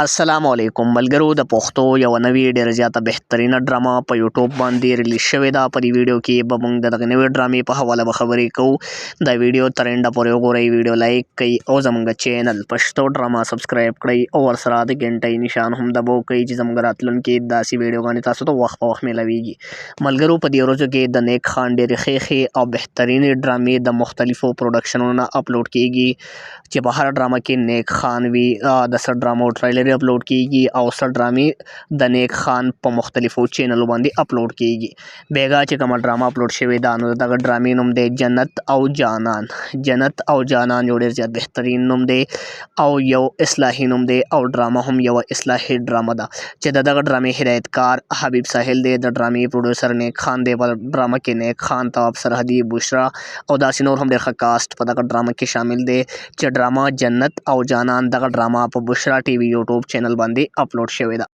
अस्सलामुअलैकुम मलगरू द पख्तो यौ नवी ډېر زیاته بهترینه ډرامه په یوټیوب باندې ریلیز شوې ده. په دې ویډیو کې به موږ د دغه نوې ډرامې په حواله به خبرې کوو. دا ویډیو تر اینډه پورې وګورئ، ویډیو لایک کړئ او زموږ چینل پښتو ډرامه سبسکرایب کړئ او ورسره د ګنټۍ نشان هم دبو کړئ چې زموږ راتلونکي داسې ویډیوګانې تاسو ته وخت په وخت میلاویږي. ملګرو په دې ورځو کې د نیک خان ډېرې ښې او بهترینې ډرامې د مختلفو پروډکشنونو نه اپلوډ کیږي چې په هر ډرامه کې نیک خان وي. د څه ډرامو ټریلر اپلوډ کیږي او څه ډرامې د نیک خان په مختلفو چینلو باندې اپلوډ کیږي. بیګا چې کومه ډرامه اپلوډ شوې ده نو دغه ډرامې نوم دی جنت او جانان. جنت او جانان یو ډېر زیات بهترین نوم دی او یو اصلاحي نوم دی او ډرامه هم یوه اصلاحي ډرامه ده چې د دغه ډرامې هدایتکار حبیب ساحل دی، د ډرامې پروډوسر نیک خان دی. په ډرامه کې نیک خان، تواب سرحدي، بشرا او داسې نور هم ډېر ښه کاسټ په دغه ډرامه کې شامل دی چې ډرامه جنت او جانان دغه ډرامه په بشرا ټي وي یوټیوب چینل باندې اپلوډ شوې ده.